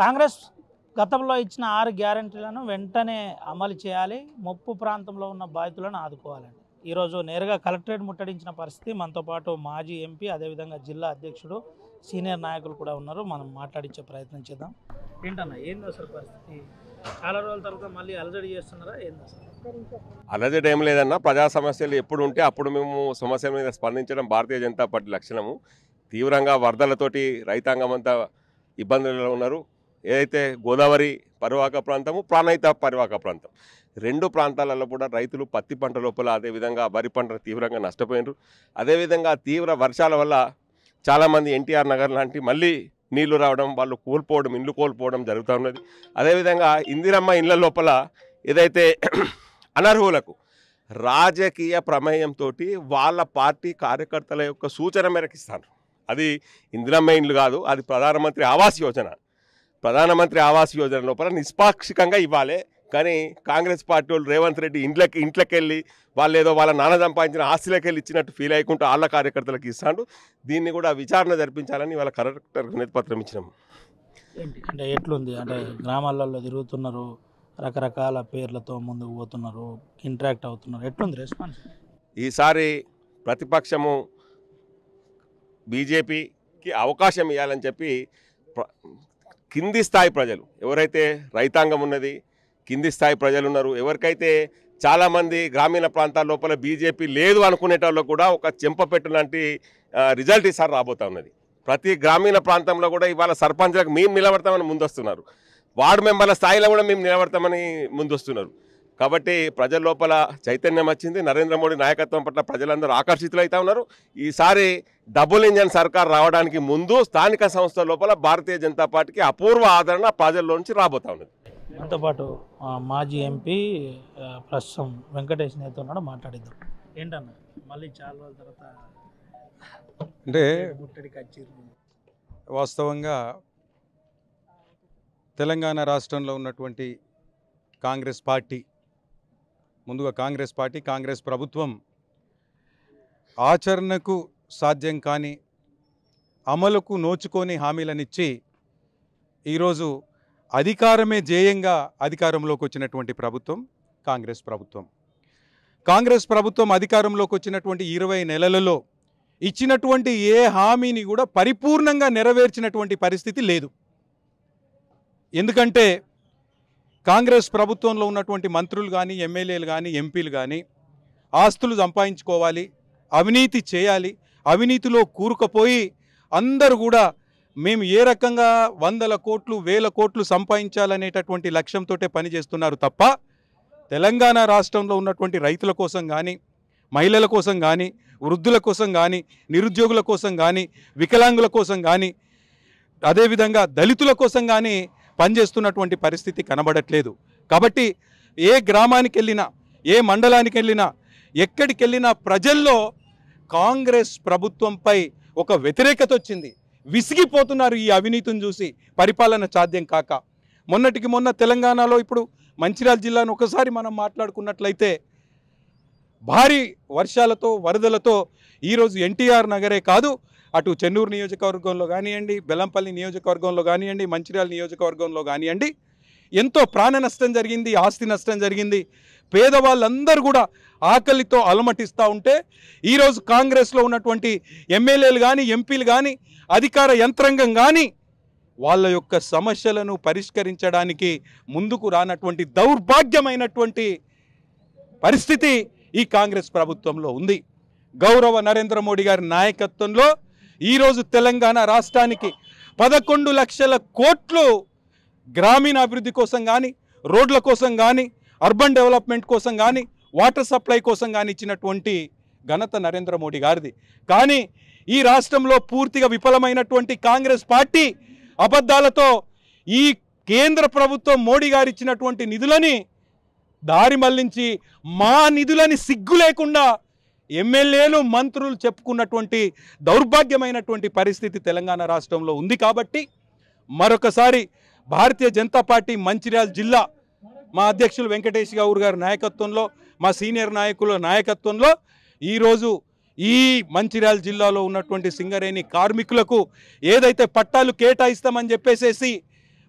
కాంగ్రెస్ గతంలో ఇచ్చిన 6 గ్యారెంటీలను వెంటనే అమలు చేయాలి, ముప్పు ప్రాంతంలో ఉన్న బాధితులను ఆదుకోవాలని ఈరోజు నేరుగా కలెక్టరేట్ ముట్టడించిన పరిస్థితి. మనతో పాటు మాజీ ఎంపీ, అదేవిధంగా జిల్లా అధ్యక్షుడు, సీనియర్ నాయకులు కూడా ఉన్నారు. మనం మాట్లాడించే ప్రయత్నం చేద్దాం. ఏంటన్నా ఏంది అసలు పరిస్థితి? చాలా రోజుల తర్వాత మళ్ళీ అలజడి చేస్తున్నారా? ఏంది అసలు? అలజడి ఏం లేదన్నా, ప్రజా సమస్యలు ఎప్పుడు ఉంటే అప్పుడు మేము సమస్యల మీద స్పందించడం భారతీయ జనతా పార్టీ లక్షణము. తీవ్రంగా వరదలతోటి రైతాంగం అంతా ఇబ్బందులలో ఉన్నారు. ఏదైతే గోదావరి పరివాహక ప్రాంతము, ప్రాణహిత పరివాహక ప్రాంతం, 2 ప్రాంతాలలో కూడా రైతులు పత్తి పంట లోపల, అదేవిధంగా వరి పంటను తీవ్రంగా నష్టపోయినారు. అదేవిధంగా తీవ్ర వర్షాల వల్ల చాలామంది ఎన్టీఆర్ నగర్ లాంటి మళ్ళీ నీళ్లు రావడం, వాళ్ళు కోల్పోవడం, ఇండ్లు కోల్పోవడం జరుగుతూ ఉన్నది. అదేవిధంగా ఇందిరమ్మ ఇండ్ల లోపల ఏదైతే అనర్హులకు రాజకీయ ప్రమేయంతో వాళ్ళ పార్టీ కార్యకర్తల యొక్క సూచన మేరకు ఇస్తారు. అది ఇందిరమ్మ ఇండ్లు కాదు, అది ప్రధానమంత్రి ఆవాస్ యోజన. ప్రధానమంత్రి ఆవాస్ యోజన లోపల నిష్పాక్షికంగా ఇవ్వాలి. కానీ కాంగ్రెస్ పార్టీ వాళ్ళు రేవంత్ రెడ్డి ఇంట్లోకి వెళ్ళి వాళ్ళు ఏదో వాళ్ళ నాన్న సంపాదించిన ఆస్తులకి వెళ్ళి ఇచ్చినట్టు ఫీల్ అయ్యకుంటూ వాళ్ళ కార్యకర్తలకు ఇస్తాడు. దీన్ని కూడా విచారణ జరిపించాలని వాళ్ళ కలెక్టర్కి వినతిపత్రం ఇచ్చినాం. ఏంటి అంటే ఎట్లుంది అంటే గ్రామాలలో తిరుగుతున్నారు, రకరకాల పేర్లతో ముందుకు పోతున్నారు, ఇంటరాక్ట్ అవుతున్నారు, ఎట్లుంది రెస్పాన్స్? ఈసారి ప్రతిపక్షము బీజేపీకి అవకాశం ఇవ్వాలని చెప్పి కింది స్థాయి ప్రజలు, ఎవరైతే రైతాంగం ఉన్నది, కింది స్థాయి ప్రజలు ఉన్నారు, ఎవరికైతే చాలామంది గ్రామీణ ప్రాంతాల లోపల బీజేపీ లేదు అనుకునేటోళ్ళు కూడా ఒక చెంపపెట్టు లాంటి రిజల్ట్ ఈసారి రాబోతా ఉన్నది. ప్రతి గ్రామీణ ప్రాంతంలో కూడా ఇవాళ సర్పంచ్లకు మేము నిలబడతామని ముందొస్తున్నారు, వార్డు మెంబర్ల స్థాయిలో కూడా మేము నిలబడతామని ముందొస్తున్నారు. కాబట్టి ప్రజల లోపల చైతన్యం వచ్చింది. నరేంద్ర మోడీ నాయకత్వం పట్ల ప్రజలందరూ ఆకర్షితులు అవుతా ఉన్నారు. ఈసారి డబుల్ ఇంజన్ సర్కార్ రావడానికి ముందు స్థానిక సంస్థల లోపల భారతీయ జనతా పార్టీకి అపూర్వ ఆదరణ ప్రజల్లో నుంచి రాబోతా ఉన్నది. దాంతోపాటు మాజీ ఎంపీ ప్రస్తుతం వెంకటేష్ నేతో ఉన్నాడు, మాట్లాడిద్దాం. ఏంటన్నా మళ్ళీ చాలా రోజుల తర్వాత అంటే ముట్టడికి వచ్చారు? వాస్తవంగా తెలంగాణ రాష్ట్రంలో ఉన్నటువంటి కాంగ్రెస్ పార్టీ, ముందుగా కాంగ్రెస్ ప్రభుత్వం ఆచరణకు సాధ్యం కాని, అమలుకు నోచుకొని హామీలనిచ్చి ఈరోజు అధికారమే ధ్యేయంగా అధికారంలోకి వచ్చినటువంటి ప్రభుత్వం కాంగ్రెస్ ప్రభుత్వం. కాంగ్రెస్ ప్రభుత్వం అధికారంలోకి వచ్చినటువంటి 20 నెలలలో ఇచ్చినటువంటి ఏ హామీని కూడా పరిపూర్ణంగా నెరవేర్చినటువంటి పరిస్థితి లేదు. ఎందుకంటే కాంగ్రెస్ ప్రభుత్వంలో ఉన్నటువంటి మంత్రులు కానీ, ఎమ్మెల్యేలు కానీ, ఎంపీలు కానీ ఆస్తులు సంపాదించుకోవాలి, అవినీతి చేయాలి, అవినీతిలో కూరుకుపోయి అందరూ కూడా మేము ఏ రకంగా 100 కోట్లు 1000 కోట్లు సంపాదించాలనేటటువంటి లక్ష్యంతో పనిచేస్తున్నారు తప్ప తెలంగాణ రాష్ట్రంలో ఉన్నటువంటి రైతుల కోసం కానీ, మహిళల కోసం కానీ, వృద్ధుల కోసం కానీ, నిరుద్యోగుల కోసం కానీ, వికలాంగుల కోసం కానీ, అదేవిధంగా దళితుల కోసం కానీ పనిచేస్తున్నటువంటి పరిస్థితి కనబడట్లేదు. కాబట్టి ఏ గ్రామానికి వెళ్ళినా, ఏ మండలానికి వెళ్ళినా, ఎక్కడికి వెళ్ళినా ప్రజల్లో కాంగ్రెస్ ప్రభుత్వంపై ఒక వ్యతిరేకత వచ్చింది. విసిగిపోతున్నారు ఈ అవినీతిని చూసి, పరిపాలన సాధ్యం కాక. మొన్నటికి మొన్న తెలంగాణలో ఇప్పుడు మంచిర్యాల జిల్లాను ఒకసారి మనం మాట్లాడుకున్నట్లయితే భారీ వర్షాలతో, వరదలతో ఈరోజు ఎన్టీఆర్ నగరే కాదు, అటు చెన్నూరు నియోజకవర్గంలో కానివ్వండి, బెల్లంపల్లి నియోజకవర్గంలో కానివ్వండి, మంచిర్యాల నియోజకవర్గంలో కానివ్వండి, ఎంతో ప్రాణ నష్టం జరిగింది, ఆస్తి నష్టం జరిగింది. పేదవాళ్ళందరూ కూడా ఆకలితో అలమటిస్తూ ఉంటే ఈరోజు కాంగ్రెస్లో ఉన్నటువంటి ఎమ్మెల్యేలు కానీ, ఎంపీలు కానీ, అధికార యంత్రాంగం కానీ వాళ్ళ యొక్క సమస్యలను పరిష్కరించడానికి ముందుకు రానటువంటి దౌర్భాగ్యమైనటువంటి పరిస్థితి ఈ కాంగ్రెస్ ప్రభుత్వంలో ఉంది. గౌరవ నరేంద్ర మోడీ గారి నాయకత్వంలో ఈరోజు తెలంగాణ రాష్ట్రానికి 11 లక్షల కోట్లు గ్రామీణ అభివృద్ధి కోసం కానీ, రోడ్ల కోసం కానీ, అర్బన్ డెవలప్మెంట్ కోసం కానీ, వాటర్ సప్లై కోసం కానీ ఇచ్చినటువంటి ఘనత నరేంద్ర మోడీ గారిది. కానీ ఈ రాష్ట్రంలో పూర్తిగా విఫలమైనటువంటి కాంగ్రెస్ పార్టీ అబద్ధాలతో ఈ కేంద్ర ప్రభుత్వం మోడీ గారు ఇచ్చినటువంటి నిధులని దారి మళ్లించి మా నిధులని సిగ్గు లేకుండా ఎమ్మెల్యేలు, మంత్రులు చెప్పుకున్నటువంటి దౌర్భాగ్యమైనటువంటి పరిస్థితి తెలంగాణ రాష్ట్రంలో ఉంది. కాబట్టి మరొకసారి భారతీయ జనతా పార్టీ మంచిర్యాల జిల్లా మా అధ్యక్షులు వెంకటేష్ గౌడ్ గారి నాయకత్వంలో, మా సీనియర్ నాయకుల నాయకత్వంలో ఈరోజు ఈ మంచిర్యాల జిల్లాలో ఉన్నటువంటి సింగరేణి కార్మికులకు ఏదైతే పట్టాలు కేటాయిస్తామని చెప్పేసేసి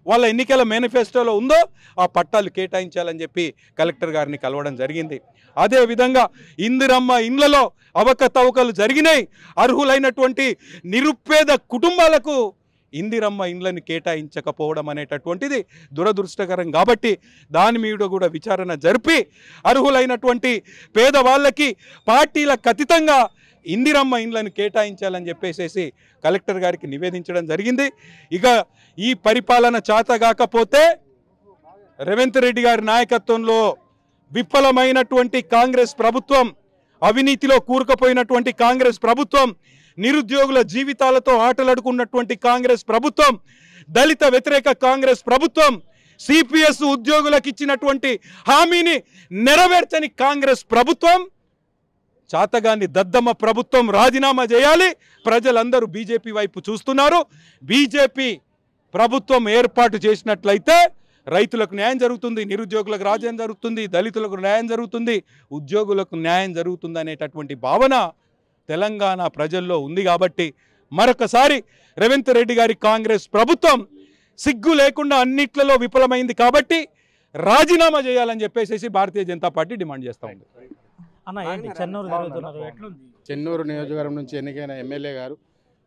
వాళ్ళ ఎన్నికల మేనిఫెస్టోలో ఉందో ఆ పట్టాలు కేటాయించాలని చెప్పి కలెక్టర్ గారిని కలవడం జరిగింది. అదేవిధంగా ఇందిరమ్మ ఇండ్లలో అవకతవకలు జరిగినాయి. అర్హులైనటువంటి నిరుపేద కుటుంబాలకు ఇందిరమ్మ ఇండ్లను కేటాయించకపోవడం అనేటటువంటిది దురదృష్టకరం. కాబట్టి దాని మీద కూడా విచారణ జరిపి అర్హులైనటువంటి పేదవాళ్ళకి పార్టీలకు అతీతంగా ఇందిరమ్మ ఇండ్లను కేటాయించాలని చెప్పేసి కలెక్టర్ గారికి నివేదించడం జరిగింది. ఇక ఈ పరిపాలన చేతగాకపోతే రేవంత్ రెడ్డి గారి నాయకత్వంలో విఫలమైనటువంటి కాంగ్రెస్ ప్రభుత్వం, అవినీతిలో కూరుకుపోయినటువంటి కాంగ్రెస్ ప్రభుత్వం, నిరుద్యోగుల జీవితాలతో ఆటలాడుకున్నటువంటి కాంగ్రెస్ ప్రభుత్వం, దళిత వ్యతిరేక కాంగ్రెస్ ప్రభుత్వం, సిపిఎస్ ఉద్యోగులకు ఇచ్చినటువంటి హామీని నెరవేర్చని కాంగ్రెస్ ప్రభుత్వం, చాతగాని దద్దమ్మ ప్రభుత్వం రాజీనామా చేయాలి. ప్రజలందరూ బీజేపీ వైపు చూస్తున్నారు. బీజేపీ ప్రభుత్వం ఏర్పాటు చేసినట్లయితే రైతులకు న్యాయం జరుగుతుంది, నిరుద్యోగులకు రాజ్యం జరుగుతుంది, దళితులకు న్యాయం జరుగుతుంది, ఉద్యోగులకు న్యాయం జరుగుతుంది అనేటటువంటి భావన తెలంగాణ ప్రజల్లో ఉంది. కాబట్టి మరొకసారి రేవంత్ రెడ్డి గారి కాంగ్రెస్ ప్రభుత్వం సిగ్గు లేకుండా అన్నిట్లలో విఫలమైంది కాబట్టి రాజీనామా చేయాలని చెప్పేసి భారతీయ జనతా పార్టీ డిమాండ్ చేస్తూ ఉంది. అన్న ఏంటి చెన్నూరు జరుగుతున్నారు, ఎట్లుంది? చెన్నూరు నియోజకవర్గం నుంచి ఎన్నికైన ఎమ్మెల్యే గారు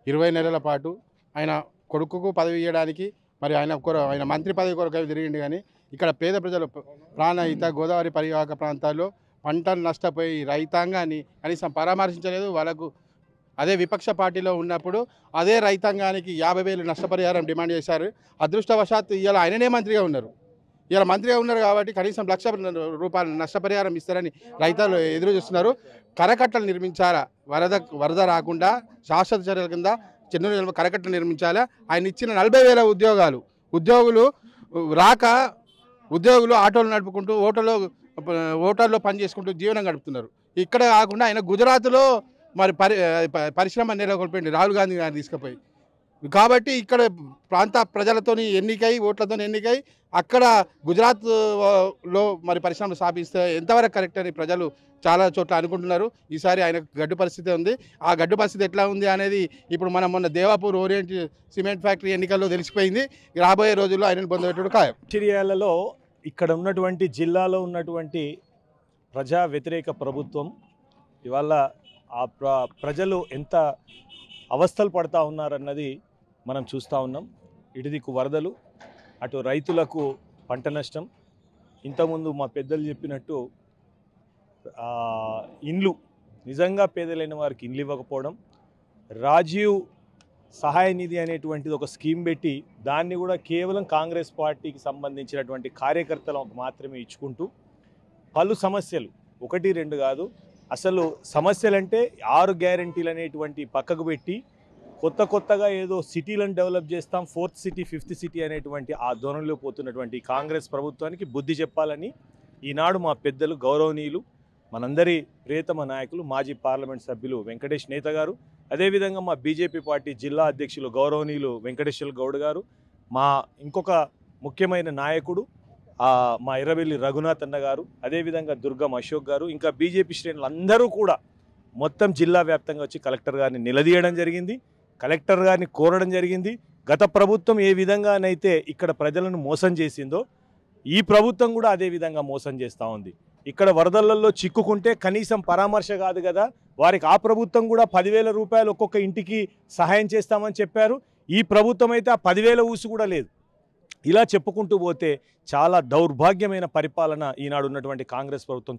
20 నెలల పాటు ఆయన కొడుకుకు పదవి ఇవ్వడానికి మరి ఆయన మంత్రి పదవి కొరకు తిరిగింది. కానీ ఇక్కడ పేద ప్రజలు ప్రాణహిత గోదావరి పరివాహక ప్రాంతాల్లో పంటలు నష్టపోయి రైతాంగాన్ని కనీసం పరామర్శించలేదు. వాళ్ళకు అదే విపక్ష పార్టీలో ఉన్నప్పుడు అదే రైతాంగానికి 50,000 నష్టపరిహారం డిమాండ్ చేశారు. అదృష్టవశాత్తు ఇవాళ ఆయననే మంత్రిగా ఉన్నారు. ఇలా మంత్రిగా ఉన్నారు కాబట్టి కనీసం ₹1,00,000 నష్టపరిహారం ఇస్తారని రైతులు ఎదురు చూస్తున్నారు. కరకట్టలు నిర్మించాలా, వరద రాకుండా శాశ్వత చర్యల కింద చెన్నూరు కరకట్టలు నిర్మించాలా. ఆయన ఇచ్చిన 40,000 ఉద్యోగులు రాక ఉద్యోగులు ఆటోలు నడుపుకుంటూ హోటల్లో పనిచేసుకుంటూ జీవనం గడుపుతున్నారు. ఇక్కడ కాకుండా ఆయన గుజరాత్లో మరి పరిశ్రమ నెలకొల్పండి రాహుల్ గాంధీ గారిని తీసుకుపోయి. కాబట్టి ఇక్కడ ప్రాంత ప్రజలతోని ఎన్నికై ఓట్లతో ఎన్నికై అక్కడ గుజరాత్లో మరి పరిశ్రమలు స్థాపిస్తే ఎంతవరకు కరెక్ట్ అని ప్రజలు చాలా చోట్ల అనుకుంటున్నారు. ఈసారి ఆయన గడ్డు పరిస్థితి ఉంది. ఆ గడ్డు పరిస్థితి ఎట్లా ఉంది అనేది ఇప్పుడు మనం మొన్న దేవాపూర్ ఓరియంట్ సిమెంట్ ఫ్యాక్టరీ ఎన్నికల్లో తెలిసిపోయింది. రాబోయే రోజుల్లో ఆయనను పొందబెట్టుడు ఖాయం. మంచిర్యాలలో ఇక్కడ ఉన్నటువంటి జిల్లాలో ఉన్నటువంటి ప్రజా వ్యతిరేక ప్రభుత్వం ఇవాళ ఆ ప్రజలు ఎంత అవస్థలు పడతా ఉన్నారన్నది మనం చూస్తూ ఉన్నాం. ఇటు దిక్కు వరదలు, అటు రైతులకు పంట నష్టం, ఇంతకుముందు మా పెద్దలు చెప్పినట్టు ఇండ్లు నిజంగా పేదలైన వారికి ఇండ్లు ఇవ్వకపోవడం, రాజీవ్ సహాయ నిధి అనేటువంటిది ఒక స్కీమ్ పెట్టి దాన్ని కూడా కేవలం కాంగ్రెస్ పార్టీకి సంబంధించినటువంటి కార్యకర్తలకు మాత్రమే ఇచ్చుకుంటూ పలు సమస్యలు 1-2 కాదు, అసలు సమస్యలంటే 6 గ్యారంటీలు అనేటువంటి పక్కకు పెట్టి కొత్తగా ఏదో సిటీలను డెవలప్ చేస్తాం, 4th సిటీ 5th సిటీ అనేటువంటి ఆ ధోరణిలో పోతున్నటువంటి కాంగ్రెస్ ప్రభుత్వానికి బుద్ధి చెప్పాలని ఈనాడు మా పెద్దలు గౌరవనీయులు మనందరి ప్రియతమ నాయకులు మాజీ పార్లమెంట్ సభ్యులు వెంకటేష్ నేత గారు, అదేవిధంగా మా బీజేపీ పార్టీ జిల్లా అధ్యక్షులు గౌరవనీయులు వెంకటేశ్వర గౌడ్ గారు, మా ఇంకొక ముఖ్యమైన నాయకుడు మా ఎర్రబెల్లి రఘునాథ్ అన్న గారు, అదేవిధంగా దుర్గం అశోక్ గారు, ఇంకా బీజేపీ శ్రేణులు అందరూ కూడా మొత్తం జిల్లా వ్యాప్తంగా వచ్చి కలెక్టర్ గారిని నిలదీయడం జరిగింది, కలెక్టర్ గారిని కోరడం జరిగింది. గత ప్రభుత్వం ఏ విధంగానైతే ఇక్కడ ప్రజలను మోసం చేసిందో ఈ ప్రభుత్వం కూడా అదే విధంగా మోసం చేస్తూ ఉంది. ఇక్కడ వరదలలో చిక్కుకుంటే కనీసం పరామర్శ కాదు కదా, వారికి ఆ ప్రభుత్వం కూడా 10,000 రూపాయలు ఒక్కొక్క ఇంటికి సహాయం చేస్తామని చెప్పారు. ఈ ప్రభుత్వం అయితే ఆ 10,000 ఊసు కూడా లేదు. ఇలా చెప్పుకుంటూ పోతే చాలా దౌర్భాగ్యమైన పరిపాలన ఈనాడు ఉన్నటువంటి కాంగ్రెస్ ప్రభుత్వం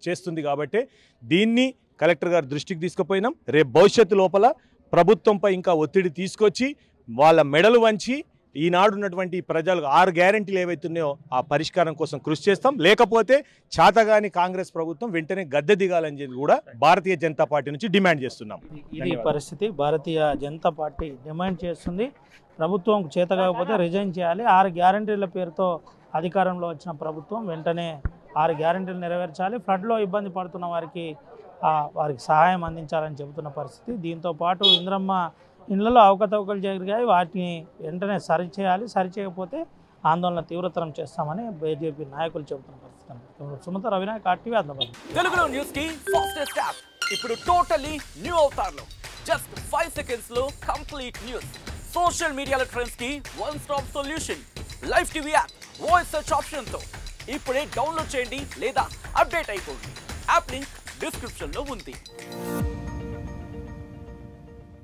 చేస్తుంది. కాబట్టి దీన్ని కలెక్టర్ గారి దృష్టికి తీసుకుపోయినాం. రేపు భవిష్యత్తు లోపల ప్రభుత్వంపై ఇంకా ఒత్తిడి తీసుకొచ్చి వాళ్ళ మెడలు వంచి ఈనాడు ఉన్నటువంటి ప్రజలకు 6 గ్యారెంటీలు ఏవైతున్నాయో ఆ పరిష్కారం కోసం కృషి చేస్తాం. లేకపోతే చాతగాని కాంగ్రెస్ ప్రభుత్వం వెంటనే గద్దె దిగాలని చెప్పి కూడా భారతీయ జనతా పార్టీ నుంచి డిమాండ్ చేస్తున్నాం. ఇది పరిస్థితి. భారతీయ జనతా పార్టీ డిమాండ్ చేస్తుంది, ప్రభుత్వం చేత కాకపోతే రిజైన్ చేయాలి. 6 గ్యారెంటీల పేరుతో అధికారంలో వచ్చిన ప్రభుత్వం వెంటనే 6 గ్యారెంటీలు నెరవేర్చాలి. ఫ్లడ్లో ఇబ్బంది పడుతున్న వారికి సహాయం అందించాలని చెబుతున్న పరిస్థితి. దీంతో పాటు ఇంద్రమ్మ ఇండ్లలో అవకతవకలు జరిగాయి, వాటిని వెంటనే సరిచేయాలి. సరిచేయకపోతే ఆందోళన తీవ్రతరం చేస్తామని బీజేపీ నాయకులు చెబుతున్న పరిస్థితి. సుమత రవినాయక్, RTV, ఆదిలాబాద్. ఇప్పుడు టోటలీ న్యూ అవతార్లో జస్ట్ 5 సెకండ్స్ లో కంప్లీట్ న్యూస్. సోషల్ మీడియాలో ట్రెండ్స్ కి one stop solution. Live TV app voice search option తో ఇప్పుడే డౌన్లోడ్ చేయండి లేదా అప్డేట్ అయిపోండి. యాప్ లింక్ డిస్క్రిప్షన్ లో ఉంది.